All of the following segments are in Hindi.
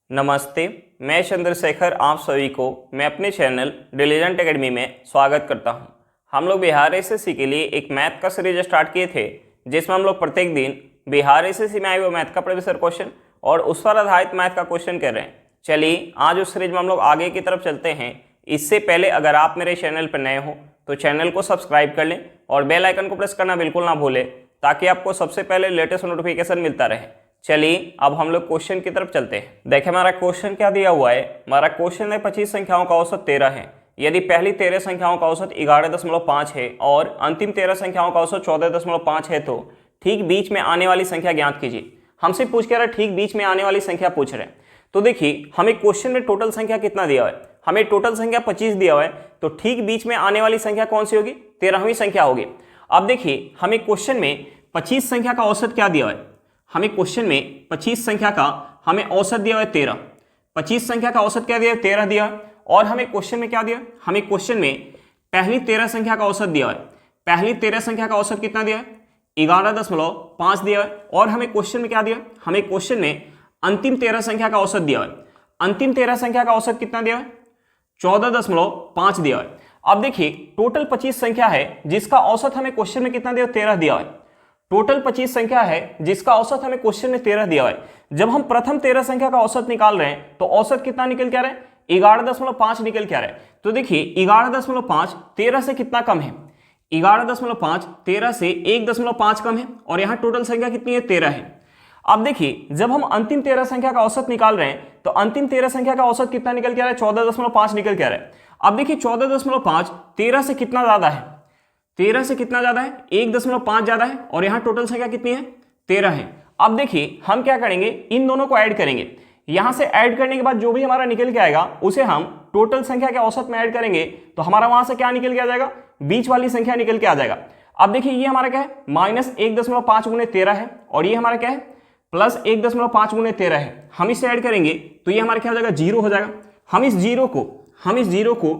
नमस्ते, मैं चंद्रशेखर आप सभी को मैं अपने चैनल डिलीजेंट एकेडमी में स्वागत करता हूं। हम लोग बिहार एसएससी के लिए एक मैथ का सीरीज स्टार्ट किए थे, जिसमें हम लोग प्रत्येक दिन बिहार एसएससी में आए हुए मैथ का प्रीवियस ईयर क्वेश्चन और उस पर आधारित मैथ का क्वेश्चन कर रहे हैं। चलिए आज उस सीरीज में हम लोग आगे की तरफ चलते हैं। इससे पहले अगर आप मेरे चैनल पर नए हो तो चैनल को सब्सक्राइब कर लें और बेल आइकन को प्रेस करना बिल्कुल ना भूलें, ताकि आपको सबसे पहले लेटेस्ट नोटिफिकेशन मिलता रहे। चलिए अब हम लोग क्वेश्चन की तरफ चलते हैं। देखिए हमारा क्वेश्चन क्या दिया हुआ है। हमारा क्वेश्चन है 25 संख्याओं का औसत 13 है। यदि पहली 13 संख्याओं का औसत 11.5 है और अंतिम 13 संख्याओं का औसत 14.5 है, तो ठीक बीच में आने वाली संख्या ज्ञात कीजिए। हमसे पूछ के रहा है ठीक बीच में आने वाली संख्या पूछ रहे हैं। तो देखिए हमें क्वेश्चन में टोटल संख्या कितना दिया हुआ है, हमें टोटल संख्या 25 दिया हुआ है, तो ठीक बीच में आने वाली संख्या कौन सी होगी, 13वीं संख्या होगी। अब देखिए हमें क्वेश्चन में 25 संख्या का औसत क्या दिया हुआ है, हमें क्वेश्चन में 25 संख्या का हमें औसत दिया हुआ है 13। 25 संख्या का औसत क्या दिया है, 13 दिया है। और हमें क्वेश्चन में क्या दिया, हमें क्वेश्चन में पहली 13 संख्या का औसत दिया है। पहली 13 संख्या का औसत कितना दिया है, 11.5 दिया है। और हमें क्वेश्चन में क्या दिया, हमें क्वेश्चन में अंतिम 13 संख्या का औसत दिया है। अंतिम 13 संख्या का औसत कितना दिया है, 14.5 दिया है। अब देखिए टोटल 25 संख्या है जिसका औसत हमें क्वेश्चन में कितना दिया, 13 दिया है। टोटल 25 संख्या है जिसका औसत हमें क्वेश्चन में 13 दिया है। जब हम प्रथम 13 संख्या का औसत निकाल रहे हैं तो औसत कितना निकल के आ रहा है, 11.5 निकल के आ रहा है। तो देखिए 11.5 13 से कितना कम है, 11.5 13 से 1.5 कम है और यहाँ टोटल संख्या कितनी है, 13 है। अब देखिए जब हम अंतिम 13 संख्या का औसत निकाल रहे हैं तो अंतिम 13 संख्या का औसत कितना निकल के आ रहा है, 14.5 निकल के आ रहा है। अब देखिए 14.5 13 से कितना ज्यादा है, 13 से कितना ज्यादा है, 1.5 ज्यादा है और यहाँ टोटल संख्या कितनी है, 13 है। अब देखिए हम क्या करेंगे, इन दोनों को ऐड करेंगे। यहां से ऐड करने के बाद जो भी हमारा निकल के आएगा उसे हम टोटल संख्या के औसत में ऐड करेंगे, तो हमारा वहां से क्या निकल के आ जाएगा, बीच वाली संख्या निकल के आ जाएगा। अब देखिए ये हमारा क्या है, -1.5 गुणे 13 है और ये हमारा क्या है, +1.5 गुणे 13 है। हम इसे ऐड करेंगे तो ये हमारा क्या हो जाएगा, 0 हो जाएगा। हम इस जीरो को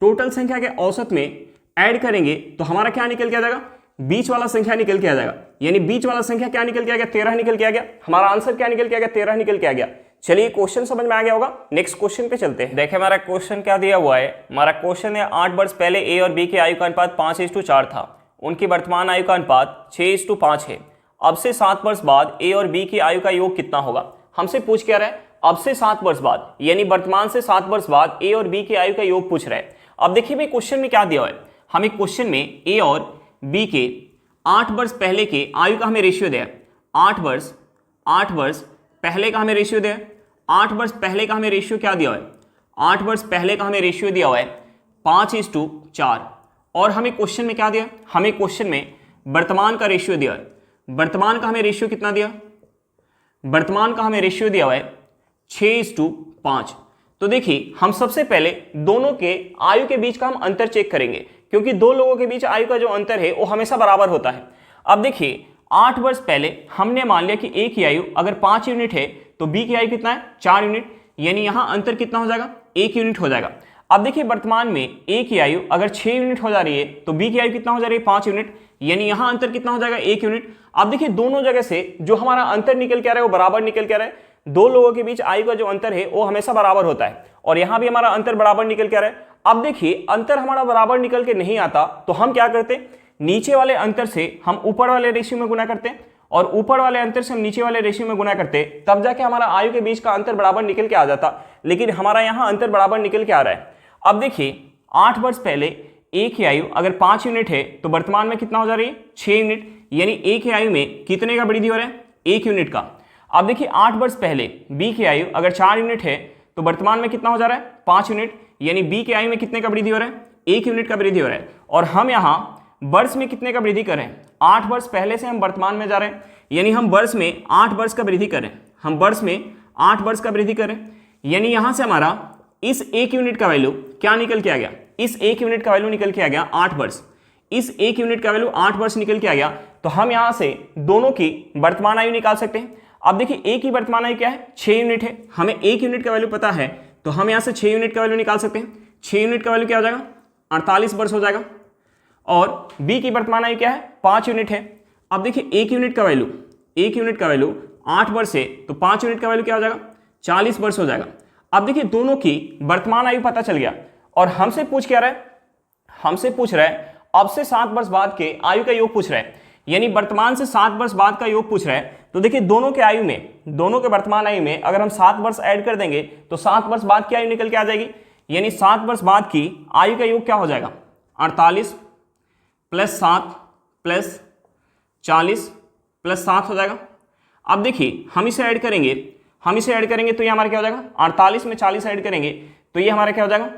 टोटल संख्या के औसत में ऐड करेंगे तो हमारा क्या निकल के आ जाएगा, बीच वाला संख्या निकल के आ जाएगा। यानी बीच वाला संख्या क्या निकल के आ गया, 13 निकल के आ गया। हमारा आंसर क्या निकल के आ गया, 13 निकल के आ गया। चलिए क्वेश्चन समझ में आ गया होगा। नेक्स्ट क्वेश्चन पे चलते हैं। देखिए हमारा क्वेश्चन क्या दिया हुआ है। हमारा क्वेश्चन है 8 वर्ष पहले ए और बी के आयु का अनुपात 5:4 था। उनकी वर्तमान आयु का अनुपात 6:5 है। अब से 7 वर्ष बाद ए और बी की आयु का योग कितना होगा। हमसे पूछ क्या रहा है, अब से 7 वर्ष बाद, यानी वर्तमान से 7 वर्ष बाद ए और बी की आयु का योग पूछ रहा है। अब देखिए भाई क्वेश्चन में क्या दिया हुआ है, हमें क्वेश्चन में ए और बी के 8 वर्ष पहले के आयु का हमें रेशियो दिया है। 8 वर्ष पहले का हमें रेशियो दिया है। 8 वर्ष पहले का हमें रेशियो क्या दिया हुआ है, 8 वर्ष पहले का हमें रेशियो दिया हुआ है 5:4। और हमें क्वेश्चन में क्या दिया, हमें क्वेश्चन में वर्तमान का रेशियो दिया है। वर्तमान का हमें रेशियो कितना दिया, वर्तमान का हमें रेशियो दिया हुआ है 6:5। तो देखिए हम सबसे पहले दोनों के आयु के बीच का हम अंतर चेक करेंगे, क्योंकि दो लोगों के बीच आयु का जो अंतर है वो हमेशा बराबर होता है। अब देखिए 8 वर्ष पहले हमने मान लिया कि ए की आयु अगर 5 यूनिट है तो बी की आयु कितना है, 4 यूनिट, यानी यहाँ अंतर कितना हो जाएगा, 1 यूनिट हो जाएगा। अब देखिए वर्तमान में ए की आयु अगर 6 यूनिट हो जा रही है तो बी की आयु कितना हो जा रही है, 5 यूनिट, यानी यहाँ अंतर कितना हो जाएगा, 1 यूनिट। अब देखिए दोनों जगह से जो हमारा अंतर निकल के आ रहा है वो बराबर निकल के आ रहा है। दो लोगों के बीच आयु का जो अंतर है वो हमेशा बराबर होता है और यहां भी हमारा अंतर बराबर निकल के आ रहा है। अब देखिए अंतर हमारा बराबर निकल के नहीं आता तो हम क्या करते, नीचे वाले अंतर से हम ऊपर वाले रेशियो में गुना करते और ऊपर वाले अंतर से हम नीचे वाले रेशियो में गुना करते, तब जाके हमारा आयु के बीच का अंतर बराबर निकल के आ जाता। लेकिन हमारा यहाँ अंतर बराबर निकल के आ रहा है। अब देखिए 8 वर्ष पहले ए की आयु अगर 5 यूनिट है तो वर्तमान में कितना हो जा रही है, 6 यूनिट, यानी ए की आयु में कितने का वृद्धि हो रहा है, 1 यूनिट का। अब देखिए 8 वर्ष पहले बी की आयु अगर 4 यूनिट है तो वर्तमान में कितना हो जा रहा है, 5 यूनिट, यानी बी की आयु में कितने का वृद्धि हो रहा है, 1 यूनिट का वृद्धि हो रहा है। और हम यहाँ वर्ष में कितने का वृद्धि कर रहे हैं, 8 वर्ष पहले से हम वर्तमान में जा रहे हैं, यानी हम वर्ष में 8 वर्ष का वृद्धि करें, हम वर्ष में 8 वर्ष का वृद्धि करें, यानी यहाँ से हमारा इस 1 यूनिट का वैल्यू क्या निकल के आ गया, इस 1 यूनिट का वैल्यू निकल के आ गया 8 वर्ष। इस 1 यूनिट का वैल्यू 8 वर्ष निकल के आ गया तो हम यहाँ से दोनों की वर्तमान आयु निकाल सकते हैं। अब देखिए ए की वर्तमान आयु क्या है, 6 यूनिट है, हमें 1 यूनिट का वैल्यू पता है तो हम यहाँ से 6 यूनिट का वैल्यू निकाल सकते हैं। 6 यूनिट का वैल्यू क्या हो जाएगा, 48 वर्ष हो जाएगा। और बी की वर्तमान आयु क्या है, 5 यूनिट है। अब देखिए 1 यूनिट का वैल्यू 8 वर्ष है तो 5 यूनिट का वैल्यू क्या हो जाएगा, 40 वर्ष हो जाएगा। अब देखिए दोनों की वर्तमान आयु पता चल गया और हमसे पूछ क्या रहा है, हमसे पूछ रहा है अब से 7 वर्ष बाद के आयु का योग पूछ रहा है, यानी वर्तमान से 7 वर्ष बाद का योग पूछ रहा है। तो देखिए दोनों के आयु में, दोनों के वर्तमान आयु में अगर हम 7 वर्ष ऐड कर देंगे तो 7 वर्ष बाद की आयु निकल के आ जाएगी, यानी 7 वर्ष बाद की आयु का योग क्या हो जाएगा, 48 प्लस 7 प्लस 40 प्लस 7 हो जाएगा। अब देखिए हम इसे ऐड करेंगे, तो ये हमारा क्या हो जाएगा, 48 में 40 ऐड करेंगे तो ये हमारा क्या हो जाएगा,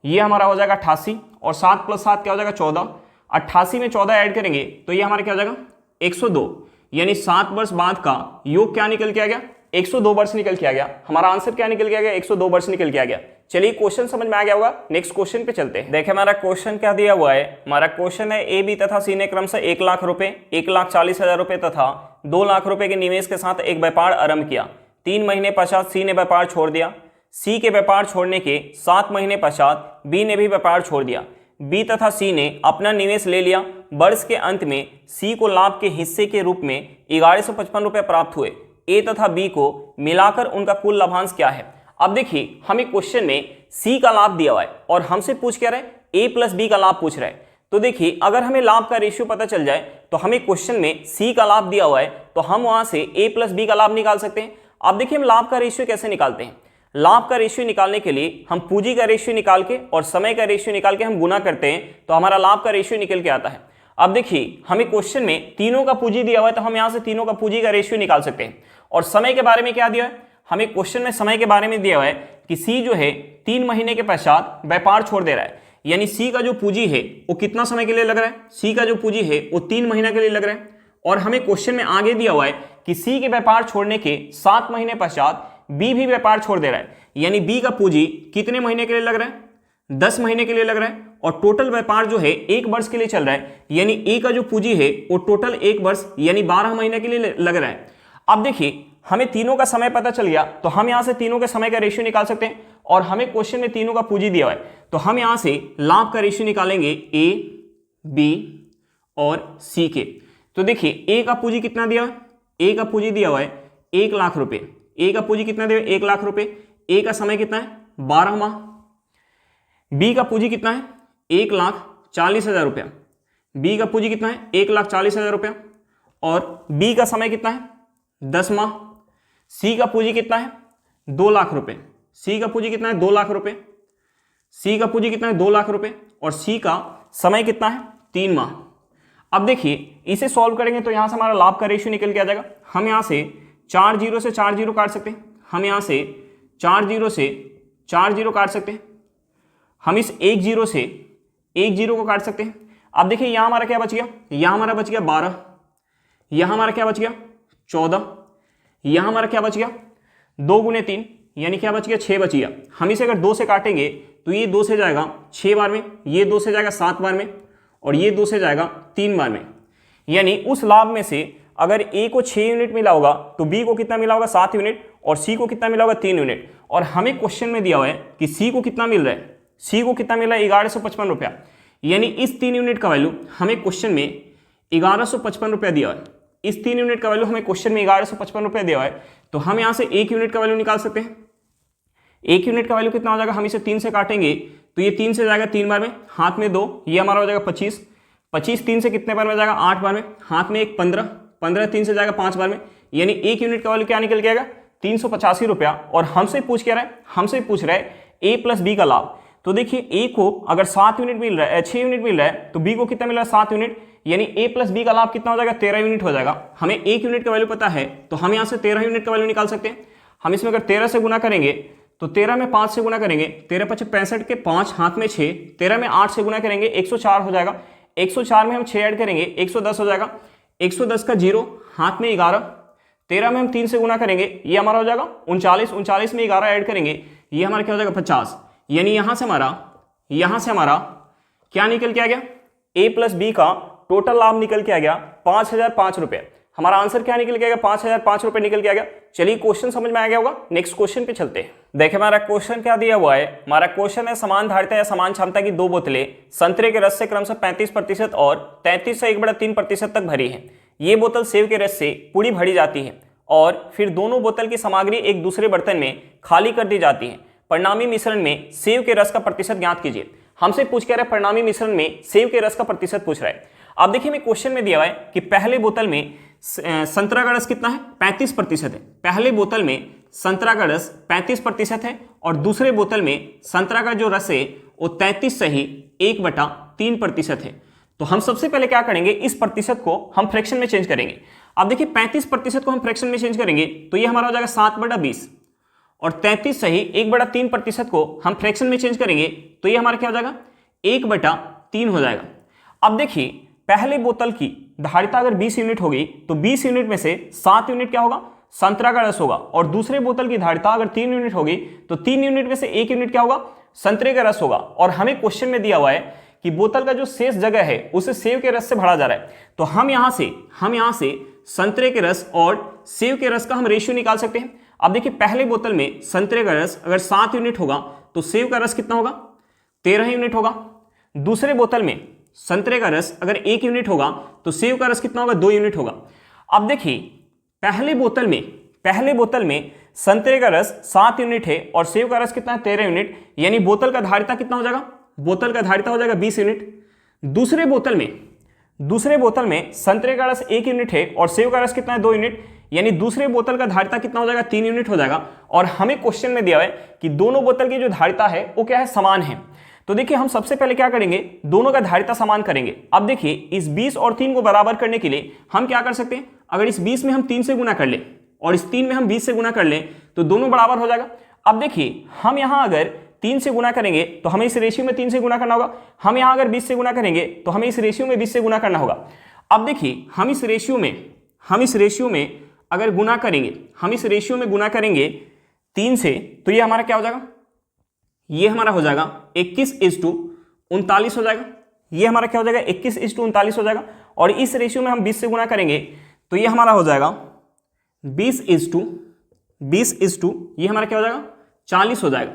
ये हमारा हो जाएगा 88 और 7 प्लस 7 क्या हो जाएगा 14। 88 में 14 ऐड करेंगे तो ये हमारा क्या हो जाएगा 102, यानी 7 वर्ष बाद का योग क्या निकल के आ गया, 102 वर्ष निकल के आ गया। हमारा आंसर क्या निकल के आ गया, 102 वर्ष निकल के आ गया। चलिए क्वेश्चन समझ में आ गया होगा, नेक्स्ट क्वेश्चन पे चलते हैं। देखिए हमारा क्वेश्चन क्या दिया हुआ है, हमारा क्वेश्चन है ए बी तथा सी ने क्रम से 1 लाख रुपए, 1,40,000 रुपए तथा 2 लाख रुपए के निवेश के साथ एक व्यापार आरंभ किया। 3 महीने पश्चात सी ने व्यापार छोड़ दिया। सी के व्यापार छोड़ने के 7 महीने पश्चात बी ने भी व्यापार छोड़ दिया। बी तथा सी ने अपना निवेश ले लिया। वर्ष के अंत में सी को लाभ के हिस्से के रूप में 1155 रुपए प्राप्त हुए। ए तथा बी को मिलाकर उनका कुल लाभांश क्या है। अब देखिए हमें क्वेश्चन में सी का लाभ दिया हुआ है और हमसे पूछ क्या रहा है, ए प्लस बी का लाभ पूछ रहा है। तो देखिए अगर हमें लाभ का रेशियो पता चल जाए तो हमें क्वेश्चन में सी का लाभ दिया हुआ है तो हम वहां से ए प्लस बी का लाभ निकाल सकते हैं। अब देखिए हम लाभ का रेशियो कैसे निकालते हैं। लाभ का रेशियो निकालने के लिए हम पूंजी का रेशियो निकाल के और समय का रेशियो निकाल के हम गुना करते हैं तो हमारा लाभ का रेशियो निकल के आता है। अब देखिए हमें क्वेश्चन में तीनों का पूंजी दिया हुआ है तो हम यहां से तीनों का पूंजी का रेशियो निकाल सकते हैं। और समय के बारे में क्या दिया है, हमें क्वेश्चन में समय के बारे में दिया हुआ है कि सी जो है 3 महीने के पश्चात व्यापार छोड़ दे रहा है, यानी सी का जो पूंजी है वो कितना समय के लिए लग रहा है, सी का जो पूंजी है वो 3 महीने के लिए लग रहा है। और हमें क्वेश्चन में आगे दिया हुआ है कि सी के व्यापार छोड़ने के 7 महीने पश्चात बी भी व्यापार छोड़ दे रहा है, यानी बी का पूंजी कितने महीने के लिए लग रहा है, 10 महीने के लिए लग रहा है। और टोटल व्यापार जो है 1 वर्ष के लिए चल रहा है, यानी ए का जो पूंजी है वो टोटल 1 वर्ष यानी 12 महीने के लिए लग रहा है। अब देखिए हमें तीनों का समय पता चल गया तो हम यहां से तीनों के समय का रेशियो निकाल सकते हैं। और हमें क्वेश्चन में तीनों का पूंजी दिया हुआ है तो हम यहां से लाभ का रेशियो निकालेंगे ए, बी और सी के। तो देखिए ए का पूंजी कितना दिया हुआ है, ए का पूंजी दिया हुआ है 1 लाख रुपए। ए का पूंजी कितना दिया हुआ है, 1 लाख रुपए। ए का समय कितना है, 12 माह। बी का पूंजी कितना है, 1,40,000 रुपया। बी का पूंजी कितना है, 1,40,000 रुपया। और बी का समय कितना है, 10 माह। सी का पूंजी कितना है, 2 लाख रुपए। सी का पूंजी कितना है, 2 लाख रुपए। सी का पूंजी कितना है, 2 लाख रुपए। और सी का समय कितना है, 3 माह। अब देखिए इसे सॉल्व करेंगे तो यहां से हमारा लाभ का रेशियो निकल के आ जाएगा। हम यहां से 4 जीरो से 4 जीरो काट सकते हैं। हम यहां से 4 जीरो से 4 जीरो काट सकते हैं। हम इस 1 जीरो से 1 जीरो को काट सकते हैं। अब देखिए यहां हमारा क्या बच गया, यहां हमारा बच गया 12। यहां हमारा क्या बच गया, 14। यहां हमारा क्या बच गया, 2 गुने 3 यानी क्या बच गया, 6 बच गया। हम इसे अगर 2 से काटेंगे तो ये 2 से जाएगा 6 बार में, ये 2 से जाएगा 7 बार में और ये 2 से जाएगा 3 बार में। यानी उस लाभ में से अगर ए को 6 यूनिट मिला होगा तो बी को कितना मिला होगा, 7 यूनिट। और सी को कितना मिला होगा, 3 यूनिट। और हमें क्वेश्चन में दिया हुआ है कि सी को कितना मिल रहा है, सी को कितना मिल रहा है, 1155 रुपया। यानी इस 3 यूनिट का वैल्यू हमें क्वेश्चन में 1155 रुपया दिया है। इस 3 यूनिट का वैल्यू हमें क्वेश्चन में 1155 रुपया दिया है तो हम यहाँ से 1 यूनिट का वैल्यू निकाल सकते हैं। 1 यूनिट का वैल्यू कितना हो जाएगा, हम इसे 3 से काटेंगे तो ये 3 से जाएगा 3 बार में, हाथ में 2, ये हमारा हो जाएगा 25। 25 3 से कितने बार में जाएगा, 8 बार में, हाथ में 1 15, 15 3 से जाएगा 5 बार में। यानी 1 यूनिट का वैल्यू क्या निकल के आएगा, 385 रुपया। और हमसे पूछ क्या रहा है, हमसे पूछ रहा है ए प्लस बी का लाभ। तो देखिए ए को अगर 7 यूनिट मिल रहा है, 6 यूनिट मिल रहा है तो बी को कितना मिल रहा है, 7 यूनिट। यानी ए प्लस बी का लाभ कितना हो जाएगा, 13 यूनिट हो जाएगा। हमें 1 यूनिट का वैल्यू पता है तो हम यहाँ से 13 यूनिट का वैल्यू निकाल सकते हैं। हम इसमें अगर 13 से गुना करेंगे तो 13 में 5 से गुना करेंगे, 13 5 65 के 5, हाथ में 6, 13 में 8 से गुना करेंगे 104 हो जाएगा। 104 में हम 6 ऐड करेंगे 110 हो जाएगा। 110 का 0, हाथ में 11, 13 में हम 3 से गुना करेंगे ये हमारा हो जाएगा 39, 39 में 11 ऐड करेंगे ये हमारा क्या हो जाएगा 50। यानी यहां से हमारा क्या निकल के आ गया, ए प्लस बी का टोटल लाभ निकल के आ गया 5,005 रुपए। हमारा आंसर क्या निकल के आ गया, 5,005 रुपए निकल के आ गया। चलिए क्वेश्चन समझ में आ गया होगा, नेक्स्ट क्वेश्चन पे चलते हैं। देखिए हमारा क्वेश्चन क्या दिया हुआ है, हमारा क्वेश्चन है समान धारिता या समान क्षमता की 2 बोतलें संतरे के रस से क्रम से 35% और 33 से 1/3% तक भरी है। ये बोतल सेब के रस से पूरी भरी जाती है और फिर दोनों बोतल की सामग्री एक दूसरे बर्तन में खाली कर दी जाती है। परिणामी मिश्रण में सेव के रस का प्रतिशत ज्ञात कीजिए। हमसे पूछ कह रहा है परिणामी मिश्रण में सेव के रस का प्रतिशत पूछ रहा है। अब देखिए मैं क्वेश्चन में दिया हुआ है कि पहले बोतल में संतरा का रस कितना है, 35% है। पहले बोतल में संतरा का रस 35% है और दूसरे बोतल में संतरा का जो रस है वो 33 सही 1/3% है। तो हम सबसे पहले क्या करेंगे, इस प्रतिशत को हम फ्रैक्शन में चेंज करेंगे। अब देखिए 35% को हम फ्रैक्शन में चेंज करेंगे तो ये हमारा हो जाएगा 7/20 और 33 सही 1/3% को हम फ्रैक्शन में चेंज करेंगे तो ये हमारा क्या हो जाएगा 1/3 हो जाएगा। अब देखिए पहले बोतल की धारिता अगर 20 यूनिट होगी तो 20 यूनिट में से 7 यूनिट क्या होगा, संतरा का रस होगा। और दूसरे बोतल की धारिता अगर 3 यूनिट होगी तो 3 यूनिट में से 1 यूनिट क्या होगा, संतरे का रस होगा। और हमें क्वेश्चन में दिया हुआ है कि बोतल का जो शेष जगह है उसे सेव के रस से भरा जा रहा है। तो हम यहां से संतरे के रस और सेव के रस का हम रेशियो निकाल सकते हैं। अब देखिए पहले बोतल में संतरे का रस अगर 7 यूनिट होगा तो सेव का रस कितना होगा, 13 यूनिट होगा। दूसरे बोतल में संतरे का रस अगर 1 यूनिट होगा तो सेव का रस कितना होगा, 2 यूनिट होगा। अब देखिए पहले बोतल में संतरे का रस 7 यूनिट है और सेव का रस कितना है, 13 यूनिट, यानी बोतल का धारिता कितना हो जाएगा, बोतल का धारिता हो जाएगा 20 यूनिट। दूसरे बोतल में संतरे का रस 1 यूनिट है और सेव का रस कितना है, 2 यूनिट, यानी दूसरे बोतल का धारिता कितना हो जाएगा, 3 यूनिट हो जाएगा। और हमें क्वेश्चन में दिया है कि दोनों बोतल की जो धारिता है वो क्या है, समान है। तो देखिए हम सबसे पहले क्या करेंगे, दोनों का धारिता समान करेंगे। अब देखिए इस 20 और 3 को बराबर करने के लिए हम क्या कर सकते हैं, अगर इस 20 में हम 3 से गुना कर लें और इस 3 में हम 20 से गुना कर लें तो दोनों बराबर हो जाएगा। अब देखिए हम यहां अगर 3 से गुना करेंगे तो हमें इस रेशियो में 3 से गुना करना होगा। हम यहां अगर 20 से गुना करेंगे तो हमें इस रेशियो में 20 से गुना करना होगा। अब देखिए हम इस रेशियो में अगर गुना करेंगे, हम इस रेशियो में गुना करेंगे 3 से, तो ये हमारा क्या हो जाएगा, ये हमारा हो जाएगा 21:39 हो जाएगा। ये हमारा क्या हो जाएगा, 21:39 हो जाएगा। और इस रेशियो में हम 20 से गुना करेंगे तो ये हमारा हो जाएगा 20:20, ये हमारा क्या हो जाएगा, 40 हो जाएगा।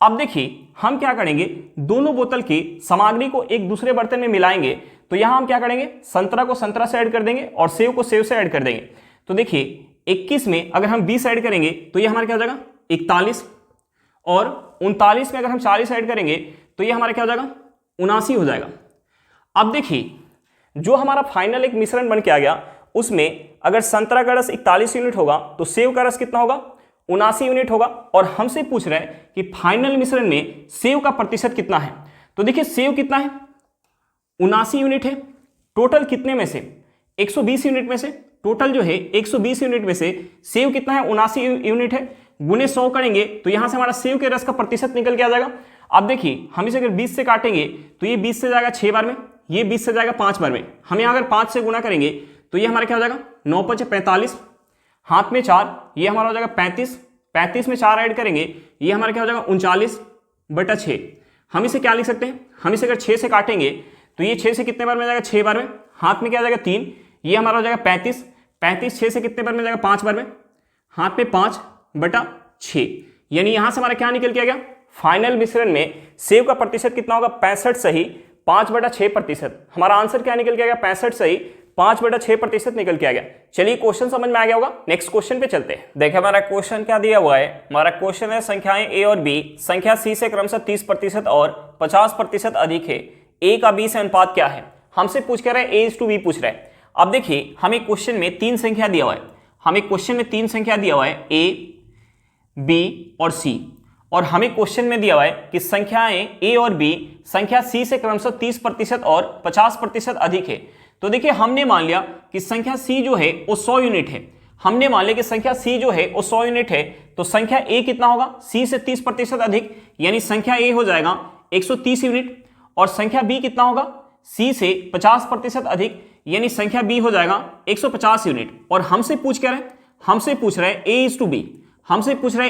अब देखिए हम क्या करेंगे, दोनों बोतल की सामग्री को एक दूसरे बर्तन में मिलाएंगे। तो यहां हम क्या करेंगे, संतरा को संतरा से ऐड कर देंगे और सेव को सेव से ऐड कर देंगे। तो देखिए 21 में अगर हम 20 ऐड करेंगे तो ये हमारा क्या हो जाएगा 41, और 39 में अगर हम 40 ऐड करेंगे तो ये हमारा क्या हो जाएगा 79 हो जाएगा। अब देखिए जो हमारा फाइनल एक मिश्रण बन के आ गया उसमें अगर संतरा का रस 41 यूनिट होगा तो सेव का रस कितना होगा, 79 यूनिट होगा। और हमसे पूछ रहे हैं कि फाइनल मिश्रण में सेव का प्रतिशत कितना है। तो देखिए सेव कितना है, 79 यूनिट है। टोटल कितने में से, 120 यूनिट में से, टोटल जो है 120 यूनिट में से सेव कितना है, 79 यूनिट है। गुने 100 करेंगे तो यहां से हमारा सेव के रस का प्रतिशत निकल के आ जाएगा। अब देखिए हम इसे अगर 20 से काटेंगे तो ये 20 से जाएगा 6 बार में, ये 20 से जाएगा 5 बार में। हम यहां अगर 5 से गुना करेंगे तो ये हमारा क्या हो जाएगा 9×5 = 45, हाथ में 4, ये हमारा हो जाएगा 35, 35 में 4 ऐड करेंगे ये हमारा क्या हो जाएगा 39/6। हम इसे क्या लिख सकते हैं, हम इसे अगर 6 से काटेंगे तो ये 6 से कितने बार में जाएगा, 6 बार में। हाथ में क्या जाएगा 3, ये हमारा हो जाएगा 35, 35 6 से कितने बार में जाएगा, 5 बार में। हाथ में 5/6, यानी यहां से हमारा क्या निकल के आ गया, फाइनल मिश्रण में सेव का प्रतिशत कितना होगा, 65 सही 5/6%। हमारा आंसर क्या निकल के आ गया, 65 सही 5/6% निकल के आ गया। चलिए क्वेश्चन समझ में आ गया होगा, नेक्स्ट क्वेश्चन पे चलते हैं। देखिए हमारा क्वेश्चन क्या दिया हुआ है, हमारा क्वेश्चन है संख्याएं ए और बी संख्या सी से क्रमशः 30% और 50% अधिक है, ए का बी से अनुपात क्या है। हमसे पूछ कर रहे हैं A:B पूछ रहा है। अब देखिए हमें क्वेश्चन में 3 संख्या दिया हुआ है, A, B और C, और हमें क्वेश्चन में दिया हुआ है कि संख्याएं A और B संख्या C से क्रमशः 30% और 50% अधिक है। तो देखिए हमने मान लिया कि संख्या C जो है वो 100 यूनिट है। हमने मान लिया कि संख्या C जो है वो 100 यूनिट है, तो संख्या A कितना होगा, C से 30% अधिक, यानी संख्या A हो जाएगा 130 यूनिट, और संख्या B कितना होगा, C से 50% अधिक, यानी संख्या B हो जाएगा 150 यूनिट। और हमसे पूछ रहे हैं A:B,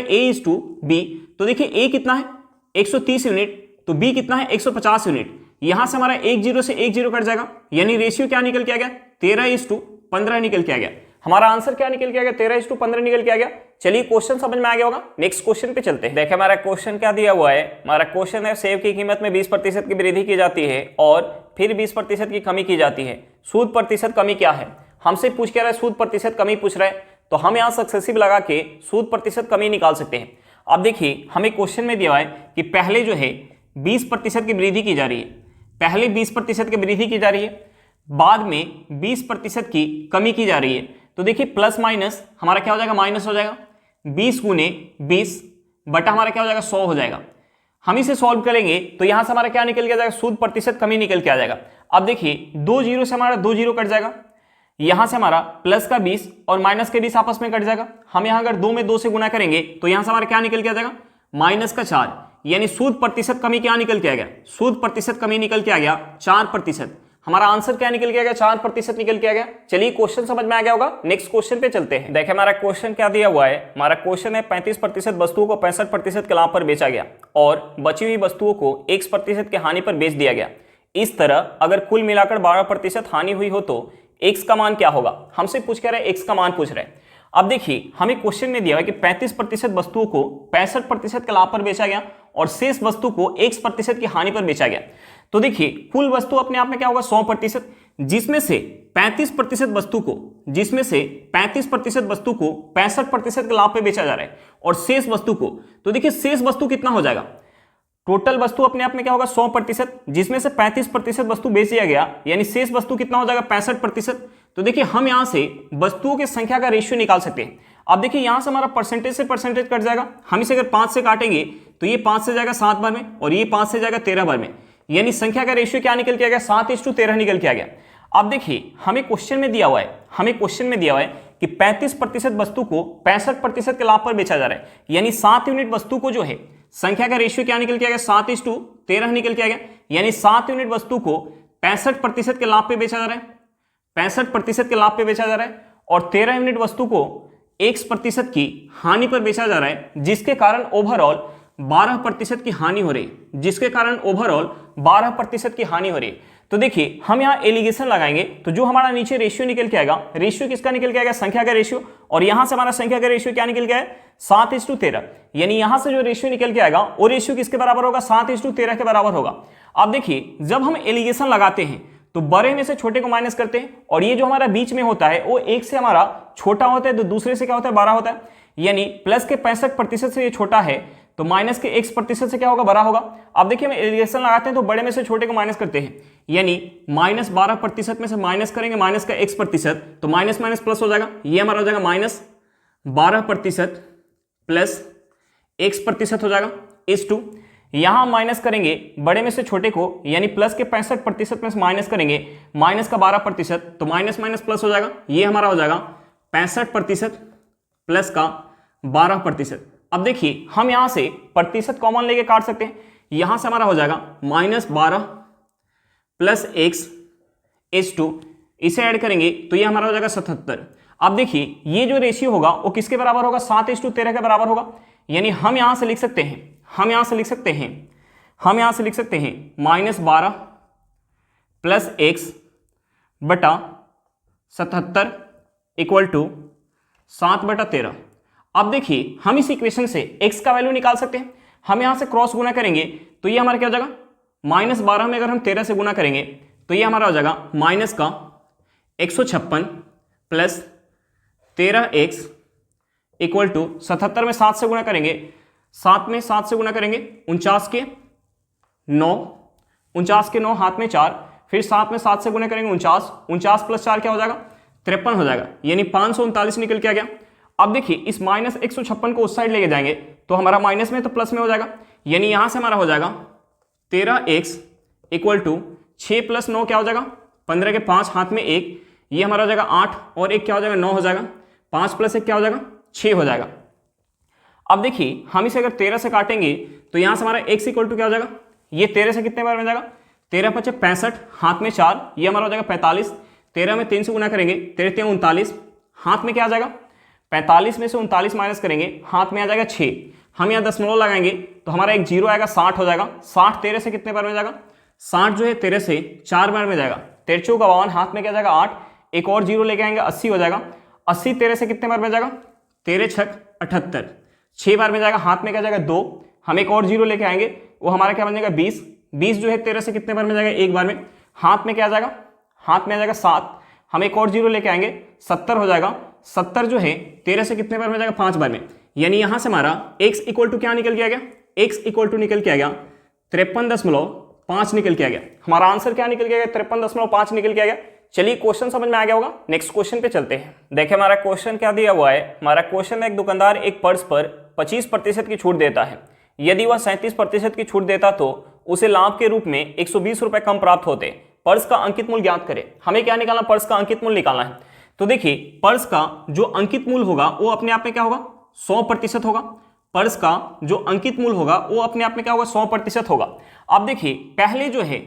A:B। तो देखिए A कितना है 130 यूनिट, तो B कितना है 150 यूनिट। यहां से हमारा 1 0 से 1 0 कट जाएगा, यानी रेशियो क्या निकल के आ गया, 13:15 निकल के आ गया। हमारा आंसर क्या निकल के आ गया, 13:15 निकल के आ गया। चलिए क्वेश्चन समझ में आ गया होगा, नेक्स्ट क्वेश्चन पे चलते हैं। देखिए हमारा क्वेश्चन क्या दिया हुआ है, हमारा क्वेश्चन है सेव की कीमत में 20% की वृद्धि की जाती है और फिर 20% की कमी की जाती है, सूद प्रतिशत कमी क्या है। हमसे पूछ के रहा है सूद प्रतिशत कमी पूछ रहा है, तो हम यहाँ सक्सेसिव लगा के सूद प्रतिशत कमी निकाल सकते हैं। अब देखिए हमें क्वेश्चन में दिया हुआ है कि पहले जो है 20% की वृद्धि की जा रही है, पहले 20% की वृद्धि की जा रही है, बाद में 20% की कमी की जा रही है। तो देखिए प्लस माइनस हमारा क्या हो जाएगा, माइनस हो जाएगा। 20 गुने 20 बटा हमारा क्या हो जाएगा, 100 हो जाएगा। हम इसे सॉल्व करेंगे तो यहां से हमारा क्या निकल के आ जाएगा, सूद प्रतिशत कमी निकल के आ जाएगा। अब देखिए 2 जीरो से हमारा 2 जीरो कट जाएगा, यहां से हमारा प्लस का 20 और माइनस के 20 आपस में कट जाएगा। हम यहां अगर 2 में 2 से गुना करेंगे तो यहां से हमारा क्या निकल के आ जाएगा, माइनस का 4, यानी सूद प्रतिशत कमी क्या निकल के आ गया, सूद प्रतिशत कमी निकल के आ गया 4%। हमारा आंसर क्या निकल के आ गया, 4% निकल के आ गया। चलिए क्वेश्चन समझ में आ गया होगा, नेक्स्ट क्वेश्चन पे चलते हैं। देखिए हमारा क्वेश्चन क्या दिया हुआ है, हमारा क्वेश्चन है 35% वस्तुओं को 65% के लाभ पर बेचा गया और बची हुई वस्तुओं को 1% की हानि पर बेच दिया गया। इस तरह अगर कुल मिलाकर 12% हानि हुई हो तो x का मान क्या होगा। हमसे पूछ क्या रहे हैं, x का मान पूछ रहे हैं। अब देखिए हमें क्वेश्चन में दिया है कि 35% वस्तुओं को 65% के लाभ पर बेचा गया और शेष वस्तु को 1% की हानि पर बेचा गया। तो देखिए कुल वस्तु अपने आप में क्या होगा, 100%, जिसमें से 35% वस्तु को 65% के लाभ पे बेचा जा रहा है और शेष वस्तु को, तो देखिए शेष वस्तु कितना हो जाएगा, टोटल वस्तु अपने आप में क्या होगा 100%, जिसमें से 35% वस्तु बेच दिया गया, यानी शेष वस्तु कितना हो जाएगा 65%। तो देखिए हम यहां से वस्तुओं की संख्या का रेशियो निकाल सकते हैं। अब देखिए यहां से हमारा परसेंटेज से परसेंटेज कट जाएगा, हम इसे अगर 5 से काटेंगे तो ये 5 से जाएगा 7 बार में और ये 5 से जाएगा 13 बार में, यानी संख्या का रेशियो क्या निकल के आ गया, 7:13 निकल के आ गया। अब देखिए हमें क्वेश्चन में दिया हुआ है, कि 35% वस्तु को 65% के लाभ पर बेचा जा रहा है, यानी 7 यूनिट वस्तु को जो है संख्या का रेशियो क्या निकल के आ गया, 7:13 निकल के आ गया, यानी 7 यूनिट वस्तु को 65% के लाभ पे बेचा जा रहा है, 65% के लाभ पे बेचा जा रहा है और 13 यूनिट वस्तु को 1% की हानि पर बेचा जा रहा है, जिसके कारण ओवरऑल 12% की हानि हो रही है, जिसके कारण ओवरऑल 12% की हानि हो रही है। तो देखिए हम यहाँ एलिगेशन लगाएंगे तो जो हमारा नीचे रेशियो निकल के आएगा, रेशियो किसका निकल के आएगा, संख्या का रेशियो, और यहां से हमारा संख्या का रेशियो क्या निकल के आए, 7:13, यानी यहां से जो रेशियो निकल के आएगा वो रेशियो किसके बराबर होगा, 7:13 के बराबर होगा। अब देखिए जब हम एलिगेशन लगाते हैं तो बड़े में से छोटे को माइनस करते हैं और ये जो हमारा बीच में होता है वो एक से हमारा छोटा होता है तो दूसरे से क्या होता है, बड़ा होता है, यानी प्लस के 65% से ये छोटा है तो माइनस के 1% से क्या होगा, बड़ा होगा। अब देखिए हम एलिगेशन लगाते हैं तो बड़े में से छोटे को माइनस करते हैं, यानी -12% में से माइनस करेंगे माइनस का 1% तो माइनस माइनस प्लस हो जाएगा, ये हमारा हो जाएगा -12% प्लस 1% हो जाएगा इस टू। यहां माइनस करेंगे बड़े में से छोटे को, यानी प्लस के 65% में से माइनस करेंगे माइनस का 12% तो माइनस माइनस प्लस हो जाएगा, ये हमारा हो जाएगा 65% प्लस का 12%। अब देखिए हम यहां से प्रतिशत कॉमन लेके काट सकते हैं, यहां से हमारा हो जाएगा -12 प्लस x/2, इसे ऐड करेंगे तो ये हमारा हो जाएगा 77। अब देखिए ये जो रेशियो होगा वो किसके बराबर होगा, 7:13 के बराबर होगा, यानी हम यहां से लिख सकते हैं -12 प्लस x बटा 77 इक्वल टू 7/13। अब देखिए हम इस इक्वेशन से x का वैल्यू निकाल सकते हैं, हम यहां से क्रॉस गुना करेंगे तो ये हमारा क्या हो जाएगा, -12 में अगर हम 13 से गुना करेंगे तो ये हमारा हो जाएगा माइनस का 156 प्लस 13x इक्वल टू 77 में 7 से गुना करेंगे, 7 में 7 से गुना करेंगे 49 के 9 हाथ में 4, फिर 7 में 7 से गुना करेंगे 49 प्लस 4 क्या हो जाएगा, 53 हो जाएगा, यानी 539 निकल के आ गया। अब देखिए इस -156 को उस साइड लेके जाएंगे तो हमारा माइनस में तो प्लस में हो जाएगा, यानी यहां से हमारा हो जाएगा 13x इक्वल टू 6 + 9 क्या हो जाएगा, 15 के 5 हाथ में 1, ये हमारा हो जाएगा 8 और 1 क्या हो जाएगा, 9 हो जाएगा, 5 + 1 क्या हो जाएगा, 6 हो जाएगा। अब देखिए हम इसे अगर 13 से काटेंगे तो यहां से हमारा x इक्वल टू क्या हो जाएगा, ये 13 से कितने बार में जाएगा, 13 × 5 = 65 हाथ में 4, ये हमारा हो जाएगा 45, 13 में 3 से गुना करेंगे 13 × 39 हाथ में क्या आ जाएगा, 45 में से 39 माइनस करेंगे हाथ में आ जाएगा 6, हम यहाँ दशमलव लगाएंगे तो हमारा एक 0 आएगा, 60 हो जाएगा, 60 13 से कितने बार में जाएगा, 60 जो है 13 से 4 बार में जाएगा, 13 × 52 हाथ में क्या जाएगा 8, एक और 0 लेके आएंगे 80 हो जाएगा, 80 13 से कितने बार में जाएगा, 13 × 6 = 78, 6 बार में जाएगा, हाथ में क्या जाएगा 2, हम एक और 0 लेके आएंगे वो हमारा क्या बन जाएगा 20, 20 जो है 13 से कितने बार में जाएगा, एक बार में, हाथ में क्या आ जाएगा, हाथ में आ जाएगा 7, हम एक और 0 लेके आएंगे 70 हो जाएगा, 70 जो है 13 से कितने बार में जाएगा, 5 बार में, यानी यहां से हमारा x इक्वल टू क्या निकल के आ गया, x इक्वल टू निकल के आ गया 53.5 निकल के आ गया। हमारा आंसर क्या निकल के आ गया, 53.5 निकल के आ गया। चलिए क्वेश्चन समझ में आ गया होगा, नेक्स्ट क्वेश्चन पे चलते हैं। देखिए हमारा क्वेश्चन क्या दिया हुआ है, हमारा क्वेश्चन है एक दुकानदार एक पर्स पर 25% की छूट देता है। यदि वह 37% की छूट देता तो उसे लाभ के रूप में 120 रुपए कम प्राप्त होते। पर्स का अंकित मूल्य ज्ञात करें। हमें क्या निकालना, पर्स का अंकित मूल्य निकालना है। तो देखिए पर्स का जो अंकित मूल्य होगा वो अपने आप में क्या होगा, 100% होगा। पर्स का जो अंकित मूल्य होगा वो अपने आप में क्या होगा, 100% होगा। अब देखिए पहले जो है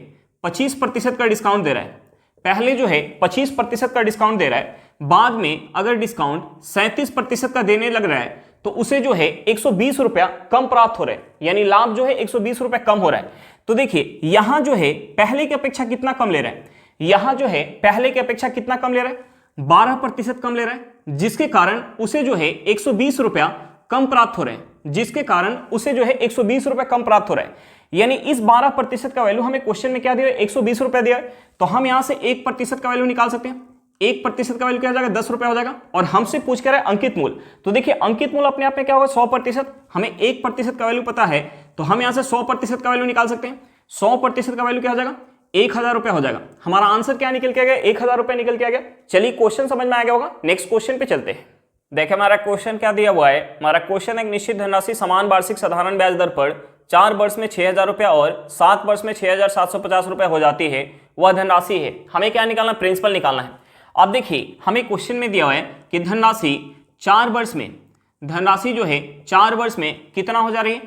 25% का डिस्काउंट दे रहा है, पहले जो है 25% का डिस्काउंट दे रहा है, बाद में अगर डिस्काउंट 37% का देने लग रहा है तो उसे जो है 120 रुपया कम प्राप्त हो रहा है, यानी लाभ जो है 120 रुपया कम हो रहा है। तो देखिए यहां जो है पहले की अपेक्षा कितना कम ले रहा है, यहां जो है पहले की अपेक्षा कितना कम ले रहा है, 12% कम ले रहा है, जिसके कारण उसे जो है 120 रुपया कम प्राप्त हो रहे हैं, जिसके कारण उसे जो है 120 रुपया कम प्राप्त हो रहा है। यानी इस 12% का वैल्यू हमें क्वेश्चन में क्या दिया है, 120 रुपया दिया है, तो हम यहां से 1% का वैल्यू निकाल सकते हैं। 1% का वैल्यू क्या हो जाएगा, 10 रुपया हो जाएगा। और हमसे पूछ कर रहा है अंकित मूल्य, तो देखिए अंकित मूल्य अपने आप में क्या होगा, 100%। हमें 1% का वैल्यू पता है तो हम यहां से 100% का वैल्यू निकाल सकते हैं। 100% का वैल्यू क्या हो जाएगा, 1000 रुपया हो जाएगा। हमारा आंसर क्या निकल के आ गया, 1000 रुपया निकल के आ गया। चलिए क्वेश्चन समझ में आ गया होगा, नेक्स्ट क्वेश्चन पे चलते हैं। देखिए हमारा क्वेश्चन क्या दिया हुआ है, हमारा क्वेश्चन एक निश्चित धनराशि समान वार्षिक साधारण ब्याज दर पर 4 वर्ष में 6000 रुपया और 7 वर्ष में 6750 रुपया हो जाती है, वह धनराशि है। हमें क्या निकालना, प्रिंसिपल निकालना है। अब देखिए हमें क्वेश्चन में दिया हुआ है कि धनराशि 4 वर्ष में, धनराशि जो है 4 वर्ष में कितना हो जा रही है,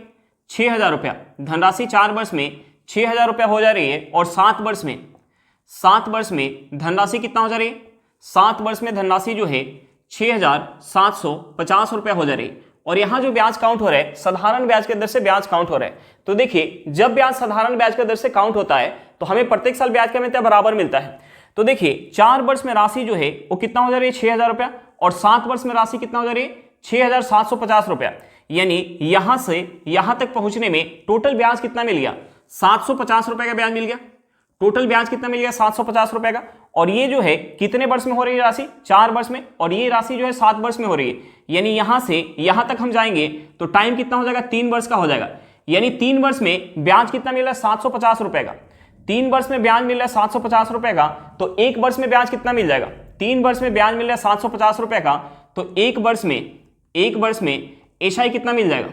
6000 रुपया। धनराशि 4 वर्ष में 6000 रुपया हो जा रही है और 7 वर्ष में धनराशि कितना हो जा रही है, 7 वर्ष में धनराशि जो है 6750 रुपया हो जा रही है। और यहां जो ब्याज काउंट हो रहा है साधारण ब्याज के दर से ब्याज काउंट हो रहा है। तो देखिए जब ब्याज साधारण ब्याज के दर से काउंट होता है तो हमें प्रत्येक साल ब्याज क्या मिलता है, बराबर मिलता है। तो देखिए 4 वर्ष में राशि जो है वो कितना हो जा रही है, 6000 रुपया, और 7 वर्ष में राशि कितना हो जा रही है, 6750 रुपया। यानी यहां से यहां तक पहुंचने में टोटल ब्याज कितना मिल गया, 750 रुपए का ब्याज मिल गया। टोटल ब्याज कितना मिल गया, 750 रुपए का। और ये जो है कितने वर्ष में हो रही है राशि, 4 वर्ष में, और ये राशि जो है 7 वर्ष में हो रही है। यानी यहां से यहां तक हम जाएंगे तो टाइम कितना हो जाएगा, 3 वर्ष का हो जाएगा। यानी 3 वर्ष में ब्याज कितना मिल रहा है, 750 रुपए का। 3 वर्ष में ब्याज मिल रहा है 750 रुपए का, तो 1 वर्ष में ब्याज कितना मिल जाएगा, 3 वर्ष में ब्याज मिल रहा है 750 रुपए का, तो 1 वर्ष में एसआई कितना मिल जाएगा,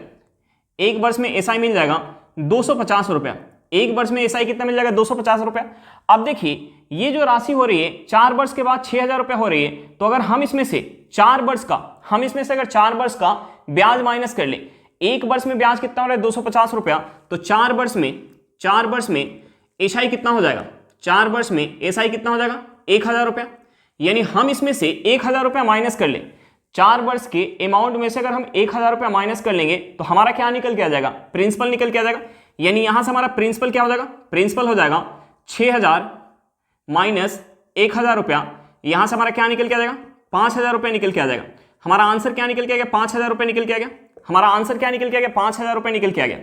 1 वर्ष में एसआई मिल जाएगा 250 रुपया। 1 वर्ष में एसआई कितना मिल जाएगा, 250 रुपया। अब देखिए ये जो राशि हो रही है 4 वर्ष के बाद 6000 रुपया हो रही है, तो अगर हम इसमें से 4 वर्ष का ब्याज माइनस कर ले, 1 वर्ष में ब्याज कितना हो रहा है, 250 रुपया, तो 4 वर्ष में एसआई कितना हो जाएगा, 4 वर्ष में एसआई कितना हो जाएगा, 1000 रुपया। यानी हम इसमें से 1000 रुपया माइनस कर ले, 4 वर्ष के अमाउंट में से अगर हम 1000 रुपया माइनस कर लेंगे तो हमारा क्या निकल के आ जाएगा, प्रिंसिपल निकल के आ जाएगा। यानी यहां से हमारा प्रिंसिपल क्या हो जाएगा, प्रिंसिपल हो जाएगा 6000 माइनस 1000 रुपया। यहां से हमारा क्या निकल के आ जाएगा, 5000 रुपया निकल के आ जाएगा। हमारा आंसर क्या निकल के आ गया, 5000 रुपया निकल के आ गया। हमारा आंसर क्या निकल के आ गया, 5000 रुपया निकल के आ गया।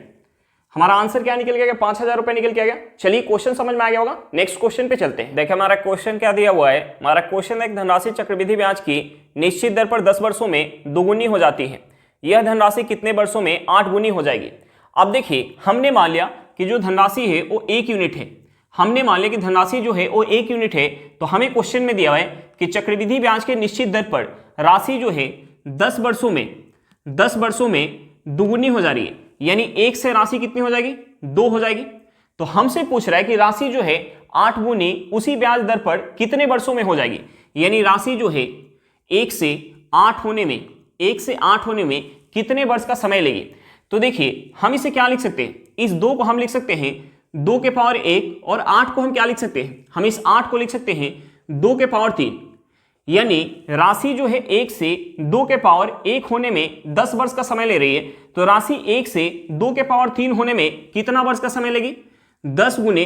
हमारा आंसर क्या निकल के आ गया, 5000 रुपया निकल के आ गया। चलिए क्वेश्चन समझ में आ गया होगा, नेक्स्ट क्वेश्चन पे चलते हैं। देखिए हमारा क्वेश्चन क्या दिया हुआ है, हमारा क्वेश्चन एक धनराशि चक्रवृद्धि ब्याज की निश्चित दर पर 10 वर्षों में दोगुनी हो जाती है, यह धनराशि कितने वर्षों में 8 गुनी हो जाएगी। अब देखिए हमने मान लिया कि जो धनराशि है वो 1 यूनिट है, हमने मान लिया कि धनराशि जो है वो 1 यूनिट है, तो हमें क्वेश्चन में दिया हुआ है कि चक्रवृद्धि ब्याज के निश्चित दर पर राशि जो है 10 वर्षों में दुगुनी हो जा रही है। यानी 1 से राशि कितनी हो जाएगी, 2 हो जाएगी। तो हमसे पूछ रहा है कि राशि जो है 8 गुनी उसी ब्याज दर पर कितने वर्षों में हो जाएगी। यानी राशि जो है 1 से 8 होने में कितने वर्ष का समय लेगी। तो देखिए हम इसे क्या लिख सकते हैं, इस 2 को हम लिख सकते हैं 2 के पावर 1, और 8 को हम क्या लिख सकते हैं, हम इस 8 को लिख सकते हैं 2 के पावर 3। यानी राशि जो है 1 से 2 के पावर 1 होने में 10 वर्ष का समय ले रही है, तो राशि 1 से 2 के पावर 3 होने में कितना वर्ष का समय लेगी, 10 गुने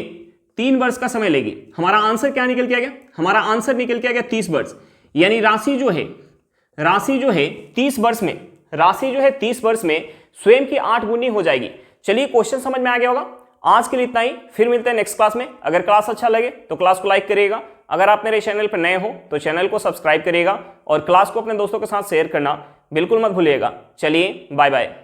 3 वर्ष का समय लेगी। हमारा आंसर क्या निकल के आ गया, हमारा आंसर निकल के आ गया 30 वर्ष। यानी राशि जो है 30 वर्ष में स्वयं की 8 गुनी हो जाएगी। चलिए क्वेश्चन समझ में आ गया होगा। आज के लिए इतना ही, फिर मिलते हैं नेक्स्ट क्लास में। अगर क्लास अच्छा लगे तो क्लास को लाइक करिएगा, अगर आप मेरे चैनल पर नए हो तो चैनल को सब्सक्राइब करिएगा और क्लास को अपने दोस्तों के साथ शेयर करना बिल्कुल मत भूलिएगा। चलिए बाय बाय।